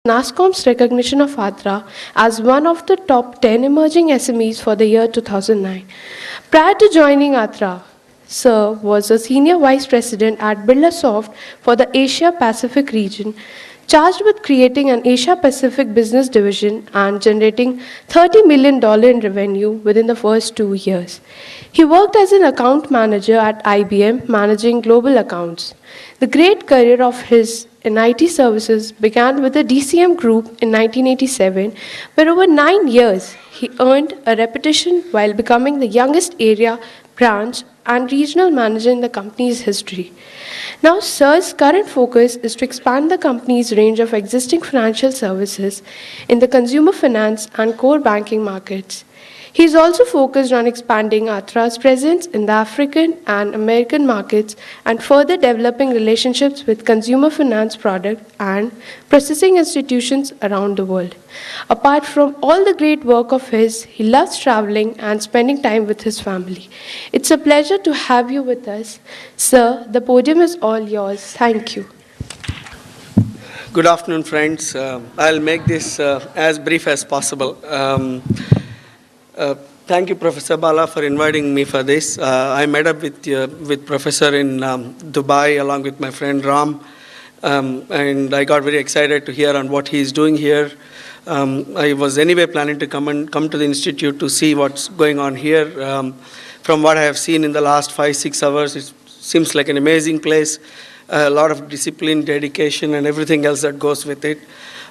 NASSCOM's recognition of Adra as one of the top 10 emerging SMEs for the year 2009. Prior to joining Adra, Sir was a senior vice president at Birlasoft for the Asia Pacific region, charged with creating an Asia Pacific business division and generating $30 million in revenue within the first 2 years. He worked as an account manager at IBM, managing global accounts. The great career of his in IT services began with the DCM Group in 1987, where over 9 years he earned a reputation while becoming the youngest area, branch, and regional manager in the company's history. Now, Sir's current focus is to expand the company's range of existing financial services in the consumer finance and core banking markets. He is also focused on expanding Adra's presence in the African and American markets and further developing relationships with consumer finance product and processing institutions around the world. Apart from all the great work of his, he loves traveling and spending time with his family. It's a pleasure to have you with us. Sir, the podium is all yours. Thank you. Good afternoon, friends. I'll make this as brief as possible. Thank you, Professor Bala, for inviting me for this. I met up with Professor in Dubai along with my friend Ram, and I got very excited to hear on what he's doing here. I was anyway planning to come to the institute to see what's going on here. From what I have seen in the last 5-6 hours, it seems like an amazing place. A lot of discipline, dedication, and everything else that goes with it.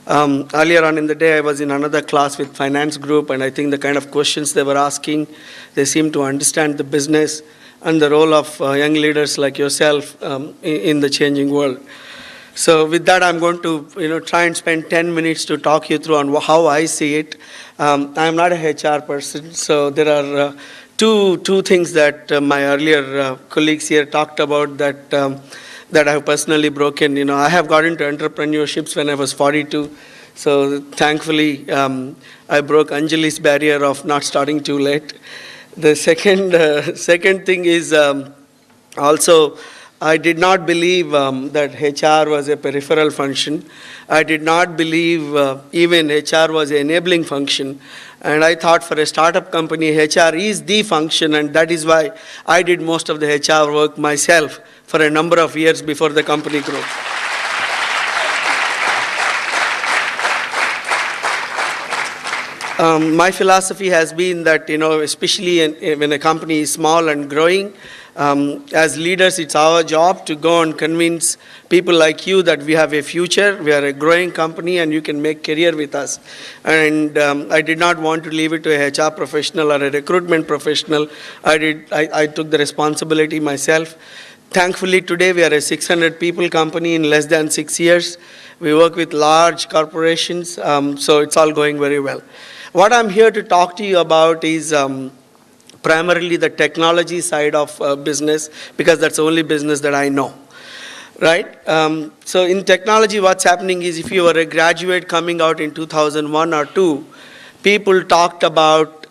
Earlier on in the day, I was in another class with finance group, and I think the kind of questions they were asking, they seem to understand the business and the role of young leaders like yourself in the changing world. So with that, I'm going to try and spend 10 minutes to talk you through on how I see it. I'm not a HR person, so there are two things that my earlier colleagues here talked about that I have personally broken. I have got into entrepreneurships when I was 42. So thankfully, I broke Anjali's barrier of not starting too late. The second thing is also, I did not believe that HR was a peripheral function. I did not believe even HR was an enabling function. And I thought for a startup company, HR is the function, and that is why I did most of the HR work myself for a number of years before the company grew. My philosophy has been that, especially when a company is small and growing, as leaders, it's our job to go and convince people like you that we have a future, we are a growing company, and you can make career with us. And I did not want to leave it to a HR professional or a recruitment professional. I took the responsibility myself. Thankfully, today we are a 600 people company in less than 6 years. We work with large corporations, so it's all going very well. What I'm here to talk to you about is primarily the technology side of business, because that's the only business that I know, right? So in technology, what's happening is if you were a graduate coming out in 2001 or 2, people talked about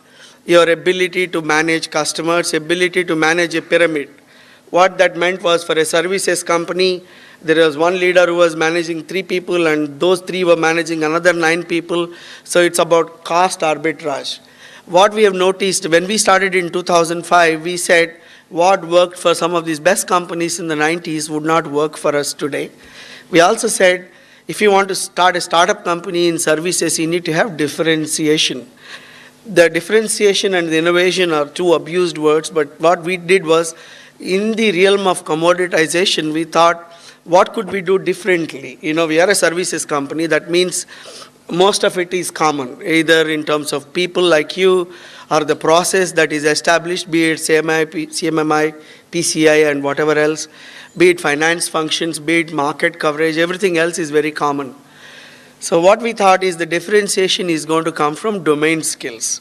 your ability to manage customers, ability to manage a pyramid. What that meant was for a services company, there was one leader who was managing 3 people, and those 3 were managing another 9 people. So it's about cost arbitrage. What we have noticed when we started in 2005, we said what worked for some of these best companies in the 90s would not work for us today. We also said if you want to start a startup company in services, you need to have differentiation. The differentiation and the innovation are 2 abused words, but what we did was, in the realm of commoditization, we thought, what could we do differently? We are a services company. That means most of it is common, either in terms of people like you or the process that is established, be it CMMI, PCI, and whatever else, be it finance functions, be it market coverage, everything else is very common. So what we thought is the differentiation is going to come from domain skills.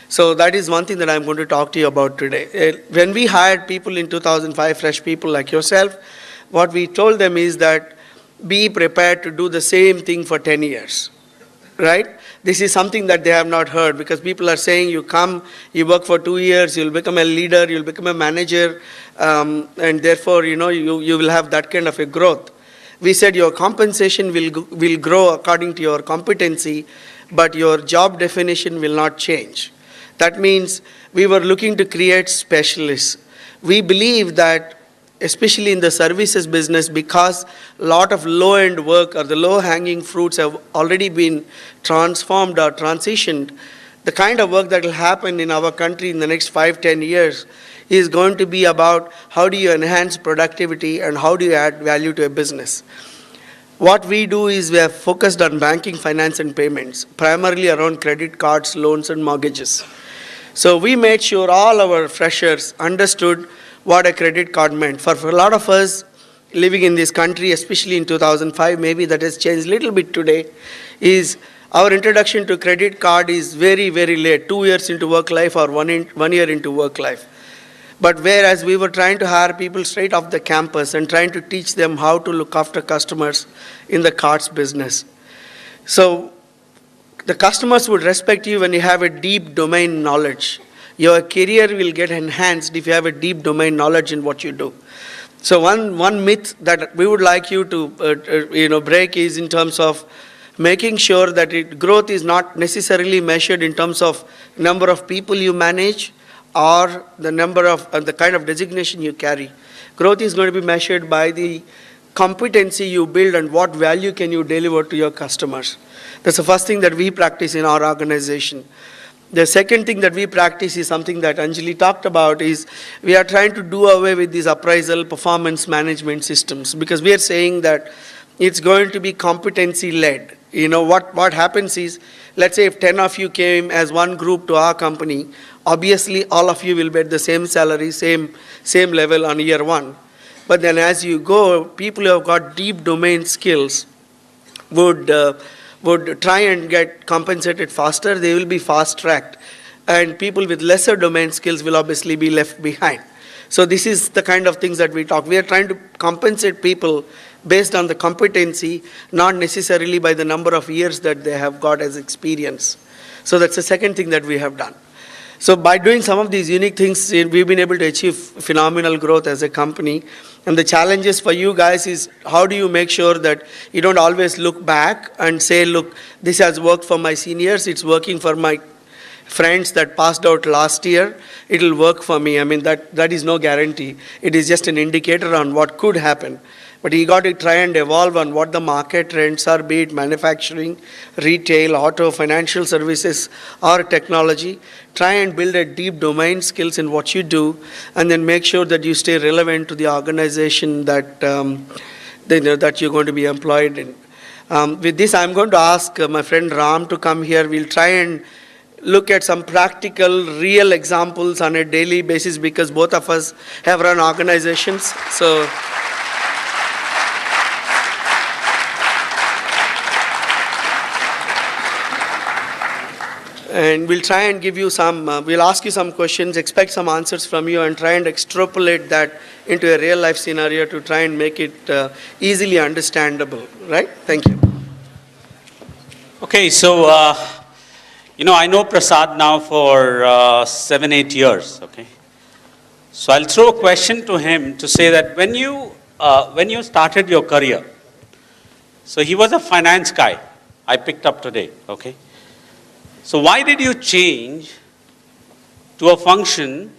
So that is one thing that I'm going to talk to you about today. When we hired people in 2005, fresh people like yourself, what we told them is that be prepared to do the same thing for 10 years, right? This is something that they have not heard, because people are saying you come, you work for 2 years, you'll become a leader, you'll become a manager, and therefore, you will have that kind of a growth. We said your compensation will grow according to your competency, but your job definition will not change. That means we were looking to create specialists. We believe that, especially in the services business, because a lot of low-end work or the low-hanging fruits have already been transformed or transitioned, the kind of work that will happen in our country in the next 5-10 years is going to be about how do you enhance productivity and how do you add value to a business. What we do is we are focused on banking, finance, and payments, primarily around credit cards, loans, and mortgages. So we made sure all our freshers understood what a credit card meant. For a lot of us living in this country, especially in 2005, maybe that has changed a little bit today, is our introduction to credit card is very, very late, 2 years into work life or 1 year into work life. But whereas we were trying to hire people straight off the campus and trying to teach them how to look after customers in the cards business. So the customers would respect you when you have a deep domain knowledge. Your career will get enhanced if you have a deep domain knowledge in what you do. So one myth that we would like you to break is in terms of making sure that growth is not necessarily measured in terms of number of people you manage or the number of the kind of designation you carry. Growth is going to be measured by the competency you build and what value can you deliver to your customers. That's the first thing that we practice in our organization. The second thing that we practice is something that Anjali talked about, is we are trying to do away with these appraisal performance management systems, because we are saying that it's going to be competency led. What happens is, let's say if 10 of you came as one group to our company, obviously all of you will get the same salary, same level on year one. But then as you go, people who have got deep domain skills would try and get compensated faster. They will be fast tracked, and people with lesser domain skills will obviously be left behind. So this is the kind of things that we talk. We are trying to compensate people based on the competency, not necessarily by the number of years that they have got as experience. So that's the second thing that we have done. So by doing some of these unique things, we've been able to achieve phenomenal growth as a company. And the challenges for you guys is, how do you make sure that you don't always look back and say, look, this has worked for my seniors, it's working for my friends that passed out last year, it will work for me. I mean, that is no guarantee. It is just an indicator on what could happen. But you got to try and evolve on what the market trends are, be it manufacturing, retail, auto, financial services, or technology. Try and build a deep domain skills in what you do, and then make sure that you stay relevant to the organization that that you're going to be employed in. With this, I'm going to ask my friend Ram to come here. We'll try and look at some practical, real examples on a daily basis, because both of us have run organizations. So. And we'll try and give you we'll ask you some questions, expect some answers from you, and try and extrapolate that into a real life scenario to try and make it easily understandable, right? Thank you. Okay, so, I know Prasad now for 7-8 years, okay? So I'll throw a question to him to say that when you started your career, so he was a finance guy, I picked up today, okay? So why did you change to a function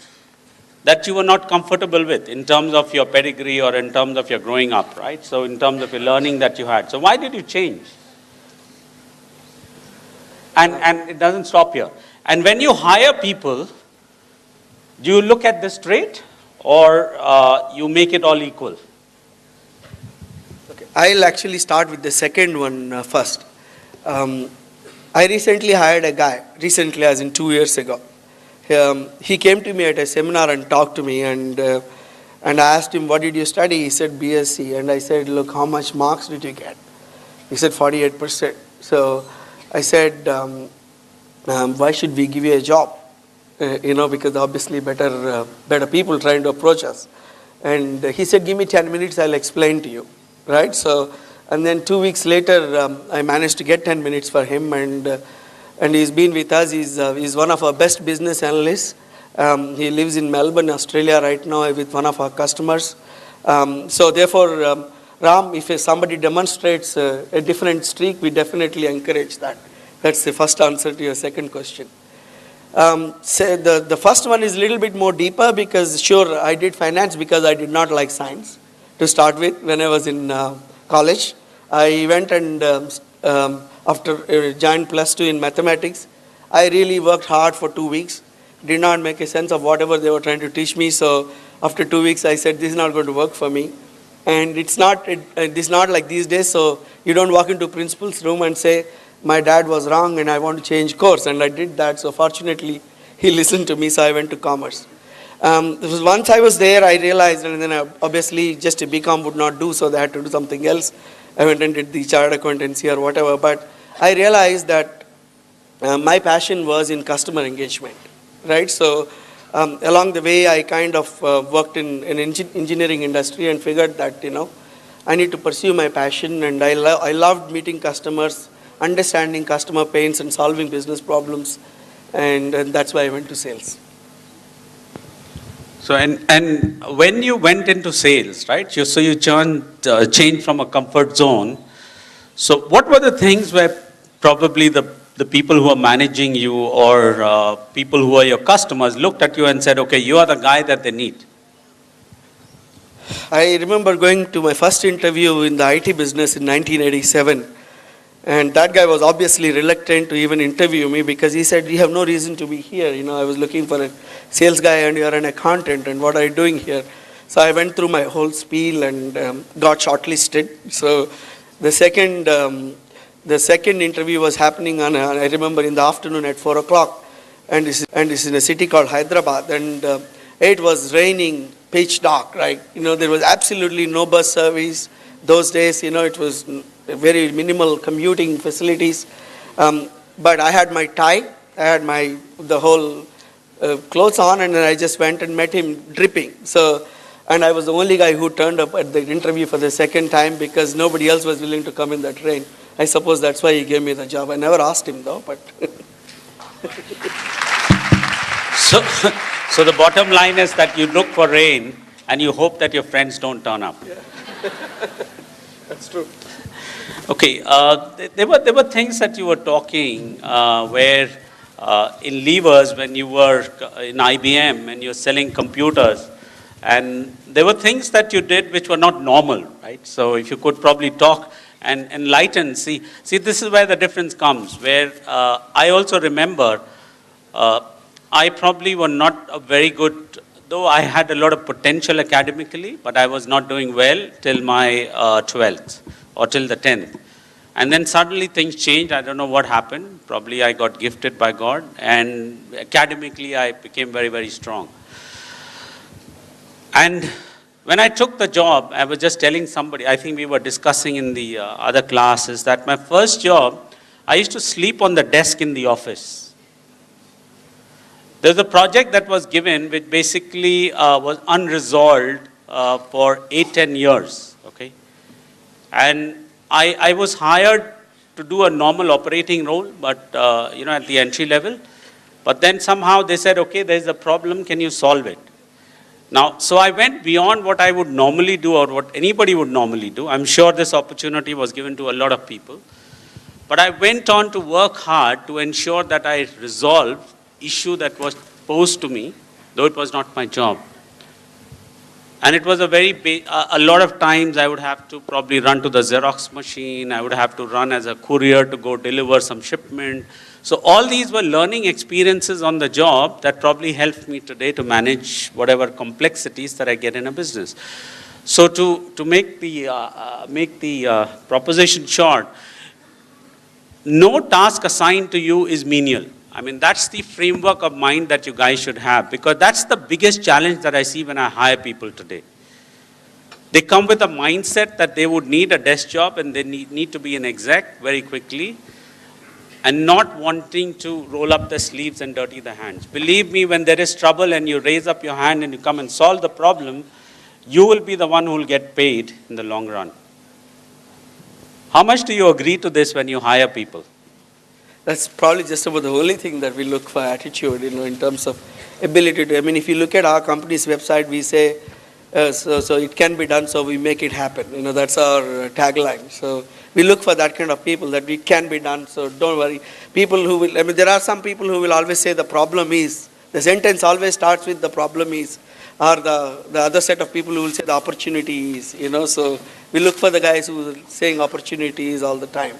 that you were not comfortable with in terms of your pedigree or in terms of your growing up, right? So in terms of your learning that you had. So why did you change? And it doesn't stop here. And when you hire people, do you look at this trait, or you make it all equal? Okay. I'll actually start with the second one first. I recently hired a guy, recently as in 2 years ago. He came to me at a seminar and talked to me, and I asked him, what did you study? He said BSc, and I said, look, how much marks did you get? He said 48%. So I said, why should we give you a job? Because obviously better people trying to approach us. And he said, give me 10 minutes, I'll explain to you, right? So. And then 2 weeks later, I managed to get 10 minutes for him, and he's been with us. He's one of our best business analysts. He lives in Melbourne, Australia right now with one of our customers. So therefore, Ram, if somebody demonstrates a different streak, we definitely encourage that. That's the first answer to your second question. So the first one is a little bit more deeper because sure, I did finance because I did not like science to start with when I was in college. I went and after joined +2 in mathematics, I really worked hard for 2 weeks. Did not make a sense of whatever they were trying to teach me. So after 2 weeks, I said, this is not going to work for me. And it's not like these days. So you don't walk into principal's room and say, my dad was wrong and I want to change course. And I did that. So fortunately, he listened to me. So I went to commerce. Once I was there, I realized, and then obviously just a BCom would not do. So they had to do something else. I went and did the chartered accountancy or whatever. But I realized that my passion was in customer engagement, right? So along the way, I kind of worked in an engineering industry and figured that, I need to pursue my passion. And I loved meeting customers, understanding customer pains and solving business problems. And that's why I went to sales. So, and when you went into sales, right? So you changed from a comfort zone. So what were the things where probably the people who are managing you or people who are your customers looked at you and said, okay, you are the guy that they need? I remember going to my first interview in the IT business in 1987. And that guy was obviously reluctant to even interview me because he said, you have no reason to be here. I was looking for a sales guy and you're an accountant and what are you doing here? So I went through my whole spiel and got shortlisted. So the second interview was happening I remember in the afternoon at 4 o'clock. And it's in a city called Hyderabad. And it was raining, pitch dark, right? There was absolutely no bus service. Those days, it was very minimal commuting facilities. But I had my tie, I had the whole clothes on, and then I just went and met him dripping. And I was the only guy who turned up at the interview for the second time because nobody else was willing to come in that rain. I suppose that's why he gave me the job. I never asked him though, but. So the bottom line is that you look for rain and you hope that your friends don't turn up. Yeah. That's true. Okay, there were things that you were talking where in levers when you were in IBM and you're selling computers, and there were things that you did which were not normal, right? So if you could probably talk and enlighten, see this is where the difference comes, where I also remember I probably were not a very good, though I had a lot of potential academically, but I was not doing well till my 12th or till the 10th. And then suddenly things changed. I don't know what happened. Probably I got gifted by God, and academically I became very, very strong. And when I took the job, I was just telling somebody, I think we were discussing in the other classes, that my first job, I used to sleep on the desk in the office. There's a project that was given which basically was unresolved for 8-10 years, okay? And I was hired to do a normal operating role, but at the entry level. But then somehow they said, okay, there's a problem, can you solve it? Now, so I went beyond what I would normally do or what anybody would normally do. I'm sure this opportunity was given to a lot of people. But I went on to work hard to ensure that I resolved issue that was posed to me, though it was not my job. And it was a lot of times I would have to probably run to the Xerox machine. I would have to run as a courier to go deliver some shipment. So all these were learning experiences on the job that probably helped me today to manage whatever complexities that I get in a business. So to make the proposition short, no task assigned to you is menial. I mean, that's the framework of mind that you guys should have, because that's the biggest challenge that I see when I hire people today. They come with a mindset that they would need a desk job and they need to be an exec very quickly, and not wanting to roll up the sleeves and dirty the hands. Believe me, when there is trouble and you raise up your hand and you come and solve the problem, you will be the one who will get paid in the long run. How much do you agree to this when you hire people? That's probably just about the only thing that we look for attitude, in terms of ability to. I mean, if you look at our company's website, we say So it can be done, so we make it happen. That's our tagline. So we look for that kind of people, that it can be done, so don't worry. People who will, there are some people who will always say the problem is, the sentence always starts with the problem is, or the other set of people who will say the opportunity is, so we look for the guys who are saying opportunity is all the time,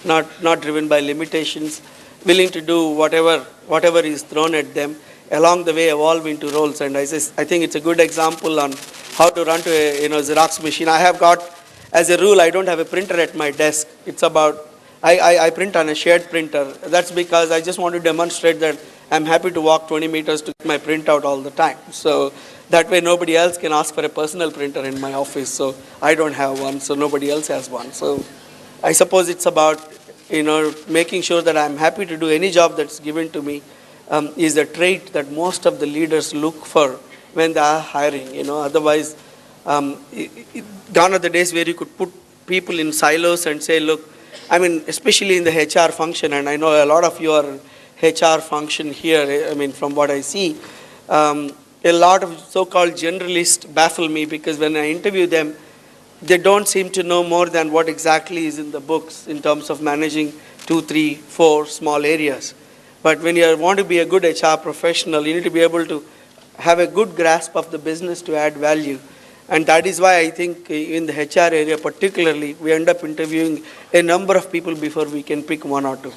not driven by limitations, willing to do whatever is thrown at them, along the way evolve into roles. And I think it's a good example on how to run to a Xerox machine. I have got, as a rule, I don't have a printer at my desk. It's about, I print on a shared printer. That's because I just want to demonstrate that I'm happy to walk 20 meters to get my printout all the time. So that way nobody else can ask for a personal printer in my office. So I don't have one, so nobody else has one. So I suppose it's about, making sure that I'm happy to do any job that's given to me. Is a trait that most of the leaders look for when they are hiring. Otherwise, gone are the days where you could put people in silos and say, look, especially in the HR function, and I know a lot of your HR function here, from what I see, a lot of so-called generalists baffle me, because when I interview them, they don't seem to know more than what exactly is in the books in terms of managing 2, 3, 4 small areas. But when you want to be a good HR professional, you need to be able to have a good grasp of the business to add value. And that is why I think in the HR area particularly, we end up interviewing a number of people before we can pick 1 or 2.